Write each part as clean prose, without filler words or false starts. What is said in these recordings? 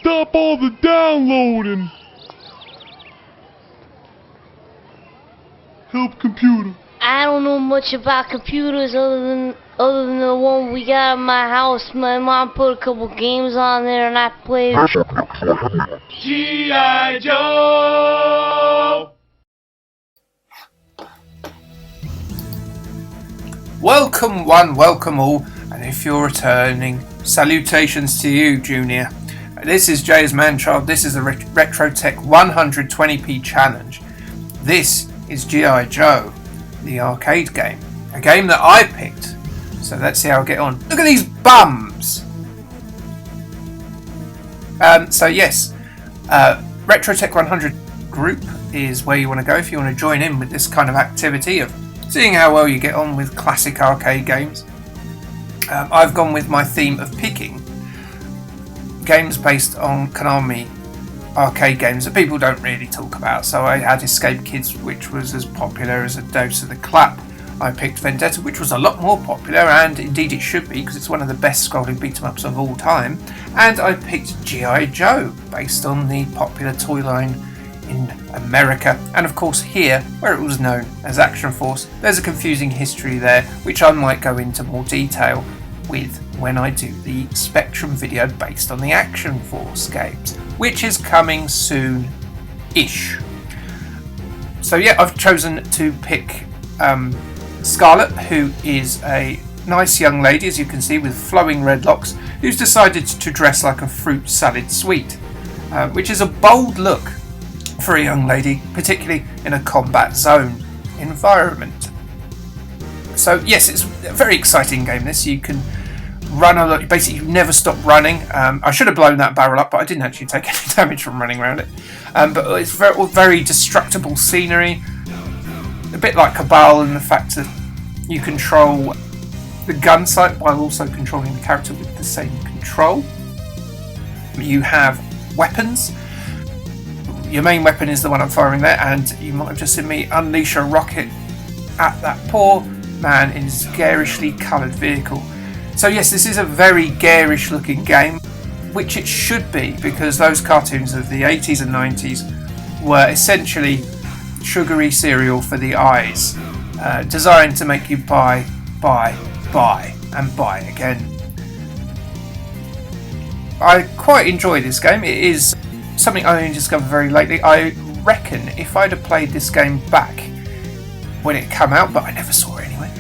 Stop all the downloading! Help computer. I don't know much about computers other than the one we got in my house. My mom put a couple games on there and I played. G.I. Joe! Welcome one, welcome all, and if you're returning, salutations to you, Junior. This is Jay's Manchild. This is the Retrotech 120p challenge. This is G.I. Joe, the arcade game, a game that I picked. So let's see how I get on. Look at these bums. So yes, Retrotech 100 group is where you want to go if you want to join in with this kind of activity of seeing how well you get on with classic arcade games. I've gone with my theme of picking games based on Konami arcade games that people don't really talk about. So I had Escape Kids, which was as popular as a dose of the clap. I picked Vendetta, which was a lot more popular, and indeed it should be because it's one of the best scrolling beat-em-ups of all time. And I picked G.I. Joe, based on the popular toy line in America, and of course here, where it was known as Action Force. There's a confusing history there, which I might go into more detail with when I do the Spectrum video based on the Action Force games, which is coming soon-ish. So yeah, I've chosen to pick Scarlett, who is a nice young lady, as you can see, with flowing red locks, who's decided to dress like a fruit salad sweet, which is a bold look for a young lady, particularly in a combat zone environment. So yes, it's a very exciting game. This, you can run a lot, basically you never stop running. I should have blown that barrel up, but I didn't actually take any damage from running around it. But it's very destructible scenery, a bit like Cabal in the fact that you control the gun sight while also controlling the character with the same control. You have weapons. Your main weapon is the one I'm firing there, and you might have just seen me unleash a rocket at that poor man in his garishly coloured vehicle. So yes, this is a very garish looking game, which it should be, because those cartoons of the 80s and 90s were essentially sugary cereal for the eyes, designed to make you buy, and buy again. I quite enjoy this game. It is something I only discovered very lately. I reckon if I'd have played this game back when it came out, but I never saw it anyway,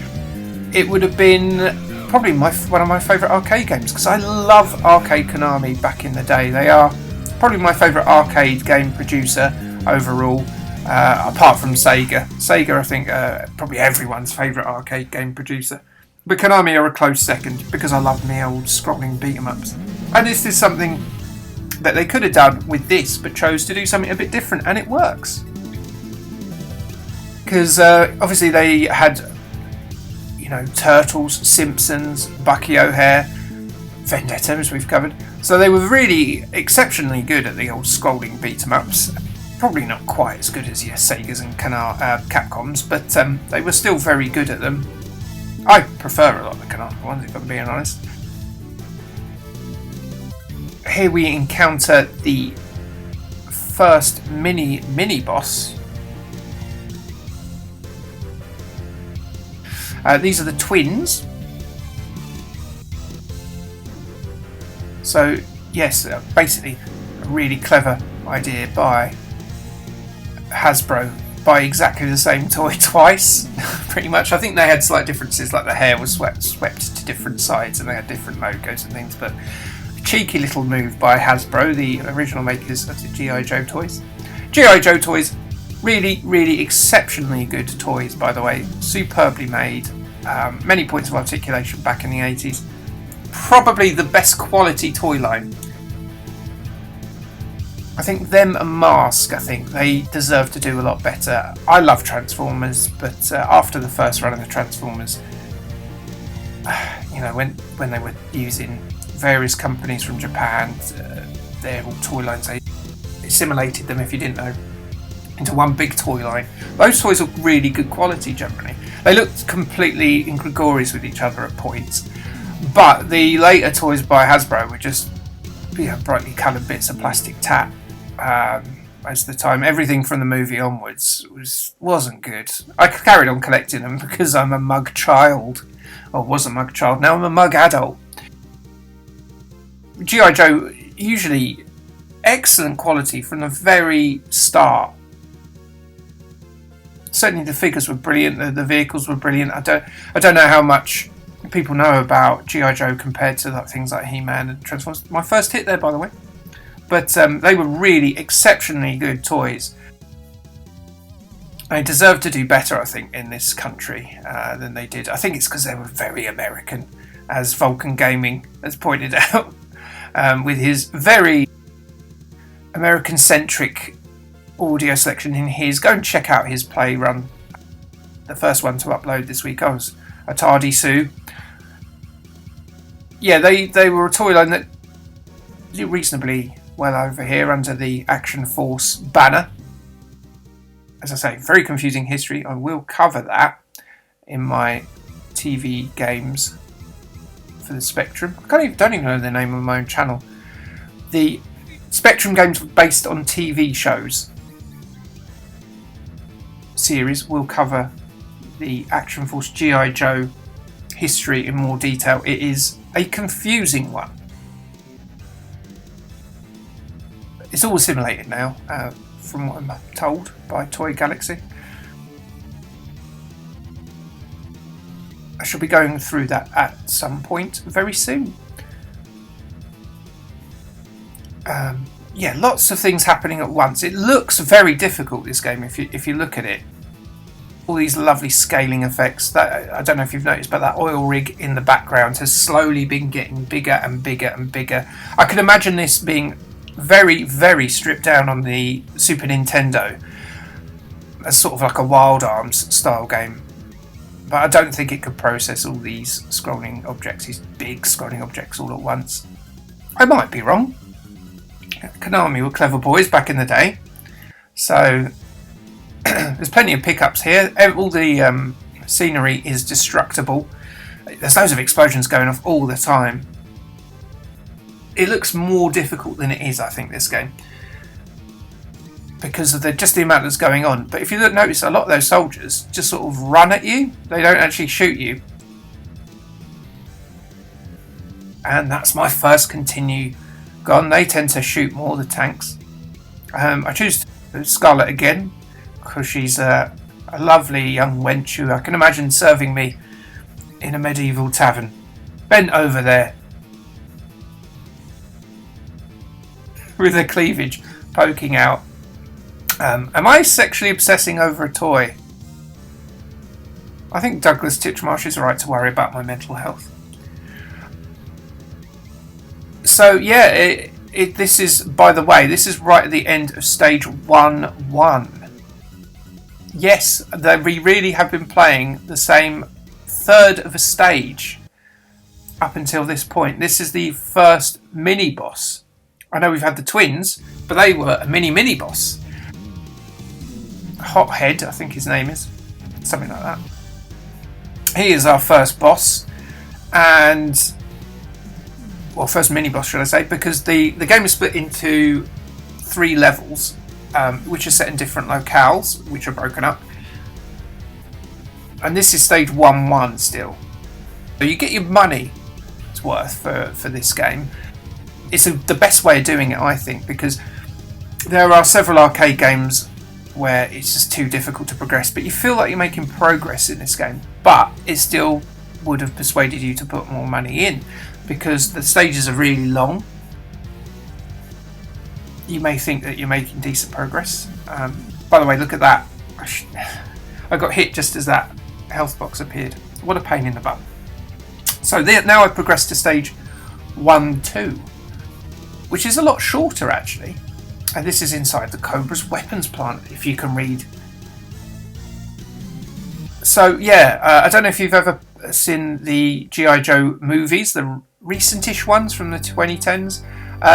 it would have been probably one of my favourite arcade games, because I love Arcade Konami back in the day. They are probably my favourite arcade game producer overall, apart from Sega. Sega, I think, probably everyone's favourite arcade game producer. But Konami are a close second, because I love me old scrolling beat-em-ups. And this is something that they could have done with this, but chose to do something a bit different, and it works. Because obviously they had, you know, Turtles, Simpsons, Bucky O'Hare, Vendetta, as we've covered. So they were really exceptionally good at the old scrolling beat-em-ups. Probably not quite as good as your Segas and Capcoms, but they were still very good at them. I prefer a lot of the Konami ones, if I'm being honest. Here we encounter the first mini boss. These are the twins. So yes, basically a really clever idea by Hasbro. Buy exactly the same toy twice, pretty much. I think they had slight differences, like the hair was swept to different sides and they had different logos and things, but a cheeky little move by Hasbro, the original makers of the G.I. Joe toys. G.I. Joe toys, really exceptionally good toys, by the way, superbly made, many points of articulation back in the 80s. Probably the best quality toy line. I think them and Mask, I think they deserve to do a lot better. I love Transformers, but after the first run of the Transformers, you know, when they were using various companies from Japan, their toy lines, they assimilated them, if you didn't know, into one big toy line. Those toys look really good quality generally. They looked completely incongruous with each other at points, but the later toys by Hasbro were just brightly coloured bits of plastic tat. Most of the time, everything from the movie onwards wasn't good. I carried on collecting them because I'm a mug child, or was a mug child. Now I'm a mug adult. G.I. Joe, usually excellent quality from the very start. Certainly the figures were brilliant. The vehicles were brilliant. I don't know how much people know about G.I. Joe compared to things like He-Man and Transformers. My first hit there, by the way. But they were really exceptionally good toys. They deserve to do better, I think, in this country than they did. I think it's because they were very American, as Vulcan Gaming has pointed out, with his very American-centric audio selection in his. Go and check out his play run. The first one to upload this week. I was a tardy Sue. Yeah, they were a toy line that did reasonably well over here under the Action Force banner. As I say, very confusing history. I will cover that in my TV games for the Spectrum. I don't even know the name of my own channel. The Spectrum games were based on TV shows. Series will cover the Action Force G.I. Joe history in more detail. It is a confusing one. It's all assimilated now, from what I'm told by Toy Galaxy. I shall be going through that at some point very soon. Yeah, lots of things happening at once. It looks very difficult, this game, if you look at it. All these lovely scaling effects. That, I don't know if you've noticed, but that oil rig in the background has slowly been getting bigger and bigger and bigger. I can imagine this being very, very stripped down on the Super Nintendo as sort of like a Wild Arms style game. But I don't think it could process all these scrolling objects, these big scrolling objects all at once. I might be wrong. Konami were clever boys back in the day. So there's plenty of pickups here. All the scenery is destructible. There's loads of explosions going off all the time. It looks more difficult than it is, I think, this game, because of just the amount that's going on. But if you notice, a lot of those soldiers just sort of run at you. They don't actually shoot you. And that's my first continue gone. They tend to shoot more, the tanks. I choose Scarlet again because she's a lovely young wench who I can imagine serving me in a medieval tavern. Bent over there with her cleavage poking out. Am I sexually obsessing over a toy? I think Douglas Titchmarsh is right to worry about my mental health. So yeah, this is, by the way, this is right at the end of stage 1-1. Yes, we really have been playing the same third of a stage up until this point. This is the first mini-boss. I know we've had the twins, but they were a mini boss. Hothead, I think his name is. Something like that. He is our first boss. And, well, first mini boss, should I say, because the game is split into 3 levels, which are set in different locales, which are broken up. And this is stage 1-1 still. So you get your money's worth for this game. It's the best way of doing it, I think, because there are several arcade games where it's just too difficult to progress, but you feel like you're making progress in this game, but it still would have persuaded you to put more money in because the stages are really long. You may think that you're making decent progress. By the way, look at that. I got hit just as that health box appeared. What a pain in the butt. So now I've progressed to stage 1-2. Which is a lot shorter, actually. And this is inside the Cobra's weapons plant, if you can read. So, yeah, I don't know if you've ever seen the G.I. Joe movies, the recentish ones from the 2010s.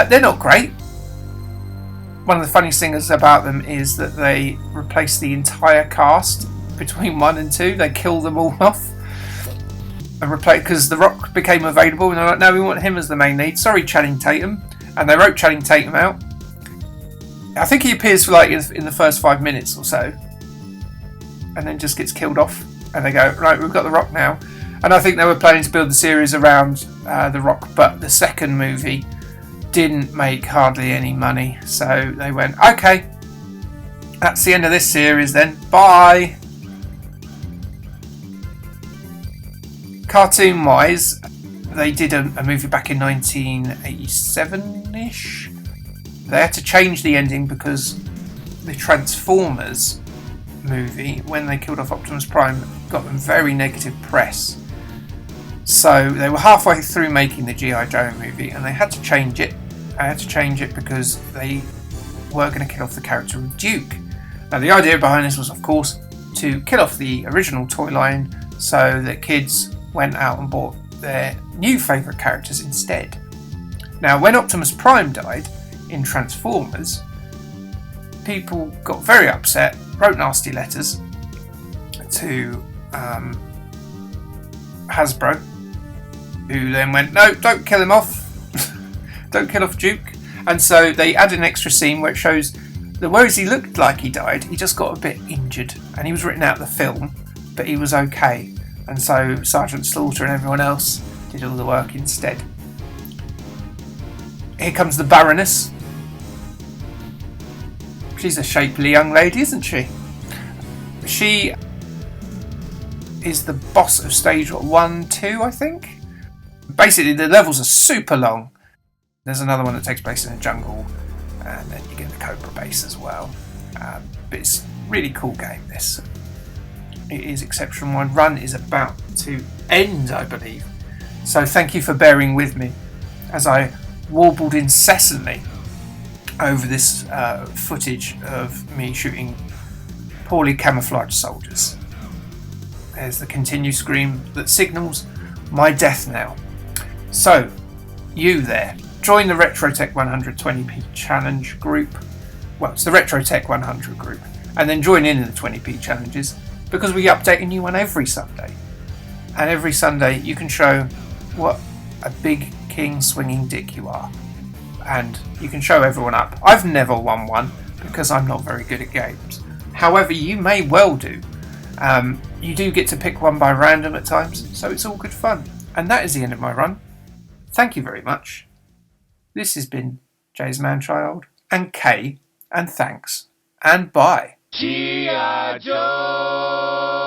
They're not great. One of the funniest things about them is that they replaced the entire cast between 1 and 2. They killed them all off. And replaced, because The Rock became available, and they're like, no, we want him as the main lead. Sorry, Channing Tatum. and they wrote Channing Tatum out. I think he appears for like in the first 5 minutes or so, and then just gets killed off. And they go, right, we've got The Rock now. And I think they were planning to build the series around The Rock, but the second movie didn't make hardly any money, so they went, okay, that's the end of this series then, bye. Cartoon wise, they did a movie back in 1987ish. They had to change the ending because the Transformers movie, when they killed off Optimus Prime, got them very negative press. So they were halfway through making the G.I. Joe movie and they had to change it. I had to change it because they were going to kill off the character of Duke. Now the idea behind this was, of course, to kill off the original toy line so that kids went out and bought their new favourite characters instead. Now when Optimus Prime died in Transformers, people got very upset, wrote nasty letters to Hasbro, who then went, no, don't kill him off. Don't kill off Duke. And so they added an extra scene where it shows that whereas he looked like he died, he just got a bit injured. And he was written out of the film, but he was okay. And so Sergeant Slaughter and everyone else did all the work instead. Here comes the Baroness. She's a shapely young lady, isn't she? She is the boss of stage 1, 2, I think. Basically, the levels are super long. There's another one that takes place in a jungle, and then you get the Cobra base as well. But it's a really cool game, this. It is exceptional. My run is about to end, I believe. So thank you for bearing with me as I warbled incessantly over this footage of me shooting poorly camouflaged soldiers. There's the continue scream that signals my death now. So, you there, join the Retrotech 120p challenge group. Well, it's the Retrotech 100 group. And then join in the 20p challenges because we update a new one every Sunday. And every Sunday you can show what a big king swinging dick you are. And you can show everyone up. I've never won one because I'm not very good at games. However, you may well do. You do get to pick one by random at times, so it's all good fun. And that is the end of my run. Thank you very much. This has been Jay's Manchild, and Kay, and thanks, and bye. G.I. Joe!